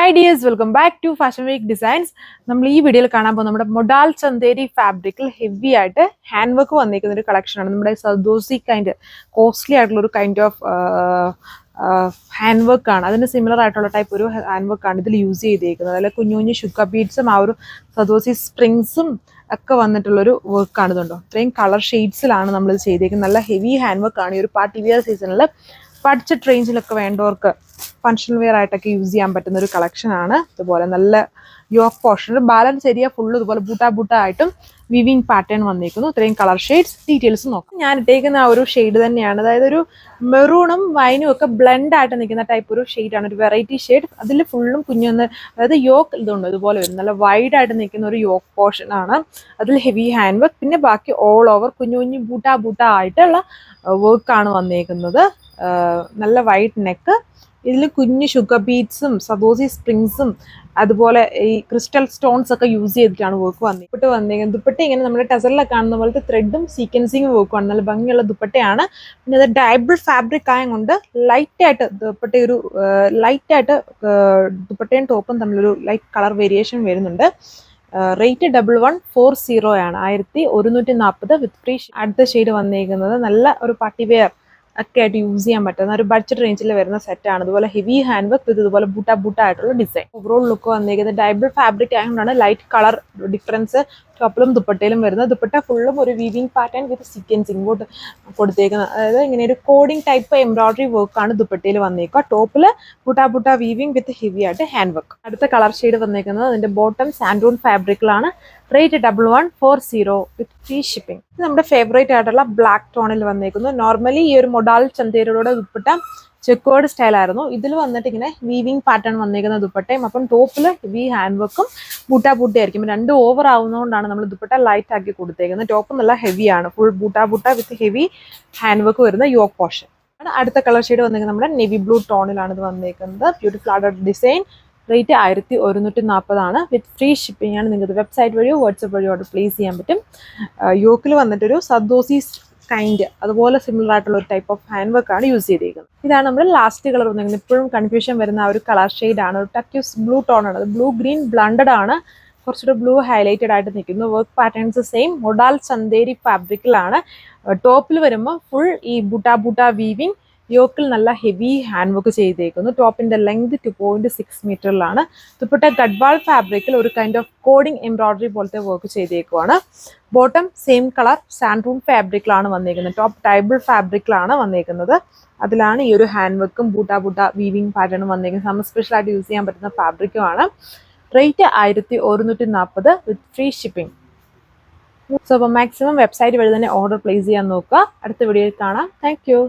Hi dears, welcome back to Fashion Week Designs. നമ്മൾ ഈ വീഡിയോയിൽ കാണാൻ പോകുന്നത് നമ്മുടെ മൊഡാൽ ചന്തേരി ഫാബ്രിക്കിൽ ഹെവി ആയിട്ട് ഹാൻഡ് വർക്ക് വന്നിരിക്കുന്ന ഒരു കളക്ഷനാണ്. നമ്മുടെ സദോസി കൈൻഡ് കോസ്റ്റ്ലി ആയിട്ടുള്ള ഒരു കൈൻഡ് ഓഫ് ഹാൻഡ് വർക്ക് ആണ്. അതിന് സിമിലർ ആയിട്ടുള്ള ടൈപ്പ് ഒരു ഹാൻഡ് വർക്ക് ആണ് ഇതിൽ യൂസ് ചെയ്തിരിക്കുന്നത്. അതിൽ കുഞ്ഞു കുഞ്ഞു ഷുഗർ ബീഡ്സും ആ ഒരു സദോസി സ്പ്രിങ്സും ഒക്കെ വന്നിട്ടുള്ളൊരു വർക്കാണ്. ഇതുണ്ടോ, ഇത്രയും കളർ ഷെയ്ഡ്സിലാണ് നമ്മളിത് ചെയ്തേക്കുന്നത്. നല്ല ഹെവി ഹാൻഡ് വർക്ക് ആണ്. ഈ ഒരു പാർട്ടി വിയർ സീസണിൽ ബഡ്ജറ്റ് റേഞ്ചിലൊക്കെ വേണ്ടവർക്ക് ഫങ്ഷണൽ വെയർ ആയിട്ടൊക്കെ യൂസ് ചെയ്യാൻ പറ്റുന്ന ഒരു കളക്ഷൻ ആണ്. ഇതുപോലെ നല്ല yolk portion, balance area full ഇതുപോലെ ബൂട്ട ആയിട്ടും വിവിങ് പാറ്റേൺ വന്നിരിക്കുന്നു. ഇത്രയും കളർ ഷെയ്ഡ്സ് ഡീറ്റെയിൽസ് നോക്കാം. ഞാൻ ഇട്ടേക്കുന്ന ആ ഒരു ഷെയ്ഡ് തന്നെയാണ്, അതായത് ഒരു മെറൂണും വൈനും ഒക്കെ ബ്ലെൻഡ് ആയിട്ട് നിൽക്കുന്ന ടൈപ്പ് ഒരു ഷെയ്ഡാണ്, ഒരു വെറൈറ്റി ഷെയ്ഡ്. അതിൽ ഫുള്ളും കുഞ്ഞൊന്ന്, അതായത് യോക്ക് ഇതുണ്ട് ഇതുപോലെ വരും, നല്ല വൈഡ് ആയിട്ട് നിൽക്കുന്ന ഒരു യോക്ക് പോർഷൻ ആണ്. അതിൽ ഹെവി ഹാൻഡ് വർക്ക്, പിന്നെ ബാക്കി ഓൾ ഓവർ കുഞ്ഞു കുഞ്ഞു ബൂട്ട ആയിട്ടുള്ള വർക്കാണ് വന്നേക്കുന്നത്. നല്ല വൈഡ് നെക്ക്, ഇതിൽ കുഞ്ഞു ഷുഗർ ബീഡ്സും സദോസി സ്പ്രിങ്സും അതുപോലെ ഈ ക്രിസ്റ്റൽ സ്റ്റോൺസ് ഒക്കെ യൂസ് ചെയ്തിട്ടാണ് വർക്ക് വന്നിരിക്കുന്നത്. ദുപ്പട്ട ഇങ്ങനെ നമ്മുടെ ടെസറിലൊക്കെ കാണുന്ന പോലത്തെ ത്രെഡും സീക്വൻസിങ്ങും വർക്കുമാണ്. നല്ല ഭംഗിയുള്ള ദുപ്പട്ടയാണ്. പിന്നെ അത് ഡയബിൾ ഫാബ്രിക് ആയതുകൊണ്ട് ലൈറ്റായിട്ട് ദുപ്പട്ട ഒരു ലൈറ്റായിട്ട് ദുപ്പട്ടയും ടോപ്പും തമ്മിലൊരു ലൈറ്റ് കളർ വേരിയേഷൻ വരുന്നുണ്ട്. റേറ്റ് 1140 ആണ്, 1140 വിത്ത് ഫ്രീ. അടുത്ത ഷെയ്ഡ് വന്നിരിക്കുന്നത് നല്ല ഒരു പാർട്ടി വെയർ ഒക്കെ ആയിട്ട് യൂസ് ചെയ്യാൻ പറ്റുന്ന ഒരു ബഡ്ജറ്റ് റേഞ്ചിൽ വരുന്ന സെറ്റാണ്. അതുപോലെ ഹെവി ഹാൻഡ് വർക്ക് വിത്ത് ഇതുപോലെ ബൂട്ട ആയിട്ടുള്ള ഡിസൈൻ. ഓവറോൾ ലുക്ക് വന്നിരിക്കുന്നത് ഡയബിൾ ഫാബ്രിക് ആയതുകൊണ്ടാണ് ലൈറ്റ് കളർ ഡിഫറൻസ് ടോപ്പിലും ദുപ്പട്ടയിലും വരുന്നത്. ദുപ്പട്ട ഫുള്ളും ഒരു വീവിങ് പാറ്റേൺ വിത്ത് സീക്വൻസ് ഇങ്ങോട്ട് കൊടുത്തേക്കുന്നത്, അതായത് ഇങ്ങനെ ഒരു കോഡിങ് ടൈപ്പ് എംബ്രോയിഡറി വർക്കാണ് ദുപ്പട്ടയിൽ വന്നേക്കുക. ടോപ്പിൽ ബൂട്ട വീവിങ് വിത്ത് ഹെവി ആയിട്ട് ഹാൻഡ് വർക്ക്. അടുത്ത കളർ ഷെയ്ഡ് വന്നേക്കുന്നത് അതിന്റെ ബോട്ടം സാൻഡൂൺ ഫാബ്രിക്കിലാണ്. Rate 1140 with free shipping. ഇത് നമ്മുടെ ഫേവറേറ്റ് ആയിട്ടുള്ള ബ്ലാക്ക് ടോണിൽ വന്നേക്കുന്നു. നോർമലി ഈ ഒരു മൊഡാൽ ചന്തേരിയുടെ ദുപ്പട്ട ചെക്കേർഡ് സ്റ്റൈലായിരുന്നു. ഇതിൽ വന്നിട്ട് ഇങ്ങനെ വീവിങ് പാറ്റേൺ വന്നേക്കുന്ന ദുപ്പട്ടയും, അപ്പം ടോപ്പിൽ ഹെവി ഹാൻഡ് വർക്കും ബൂട്ടയായിരിക്കും. രണ്ടും ഓവർ ആവുന്നതുകൊണ്ടാണ് നമ്മൾ ദുപ്പട്ട ലൈറ്റ് ആക്കി കൊടുത്തേക്കുന്നത്. ടോപ്പ് നല്ല ഹെവിയാണ്, full buta with heavy hand work വരുന്ന യോക്ക് പോർഷൻ. അടുത്ത കളർ ഷെയ്ഡ് വന്നേക്കുന്നത് നമ്മുടെ നെവി ബ്ലൂ ടോണിലാണ് ഇത് വന്നേക്കുന്നത്. ബ്യൂട്ടിഫുൾ ആയിട്ട് ഡിസൈൻ. റേറ്റ് 1140 ആണ് വിത്ത് ഫ്രീ ഷിപ്പിംഗ് ആണ്. നിങ്ങൾക്ക് വെബ്സൈറ്റ് വഴിയോ വാട്സപ്പ് വഴിയോ ഓർഡർ പ്ലേസ് ചെയ്യാൻ പറ്റും. യോക്കിൽ വന്നിട്ടൊരു സദോസി കൈൻഡ് അതുപോലെ സിമിലർ ആയിട്ടുള്ള ഒരു ടൈപ്പ് ഓഫ് ഹാൻഡ് വർക്ക് ആണ് യൂസ് ചെയ്തിരിക്കുന്നത്. ഇതാണ് നമ്മുടെ ലാസ്റ്റ് കളർ വന്നിരിക്കുന്നത്. ഇപ്പോഴും കൺഫ്യൂഷൻ വരുന്ന ആ ഒരു കളർ ഷെയ്ഡ് ആണ്. ഒരു ടക്യൂസ് ബ്ലൂ ടോൺ ആണ്, അത് ബ്ലൂ ഗ്രീൻ ബ്ലണ്ടഡ് ആണ്. കുറച്ചൊരു ബ്ലൂ ഹൈലൈറ്റഡ് ആയിട്ട് നിൽക്കുന്നു. Work patterns same modal Chanderi ഫാബ്രിക്കിലാണ്. ടോപ്പിൽ വരുമ്പോൾ ഫുൾ ഈ ബൂട്ട വീവിങ്, യോക്കിൽ നല്ല ഹെവി ഹാൻഡ് വർക്ക് ചെയ്തേക്കുന്നു. ടോപ്പിന്റെ ലെങ്ത് 2.6 മീറ്ററിലാണ്. ദുപ്പട്ട ഗഡ്വാൾ ഫാബ്രിക്കിൽ ഒരു കൈൻഡ് ഓഫ് കോഡിങ് എംബ്രോയിഡറി പോലത്തെ വർക്ക് ചെയ്തേക്കുവാണ്. ബോട്ടം സെയിം കളർ സാൻഡൂൺ ഫാബ്രിക്കിലാണ് വന്നേക്കുന്നത്. ടോപ്പ് ടൈബിൾ ഫാബ്രിക്കിലാണ് വന്നേക്കുന്നത്. അതിലാണ് ഈ ഒരു ഹാൻഡ് വർക്കും ബൂട്ട വീവിങ് പാറ്റേണും വന്നേക്കുന്നത്. സമ്മർ സ്പെഷ്യൽ ആയിട്ട് യൂസ് ചെയ്യാൻ പറ്റുന്ന ഫാബ്രിക്കുമാണ്. Rate 1140 with free shipping. So അപ്പോൾ മാക്സിമം വെബ്സൈറ്റ് വഴി തന്നെ ഓർഡർ പ്ലേസ് ചെയ്യാൻ നോക്കുക. അടുത്ത വീഡിയോയിൽ കാണാം. Thank U.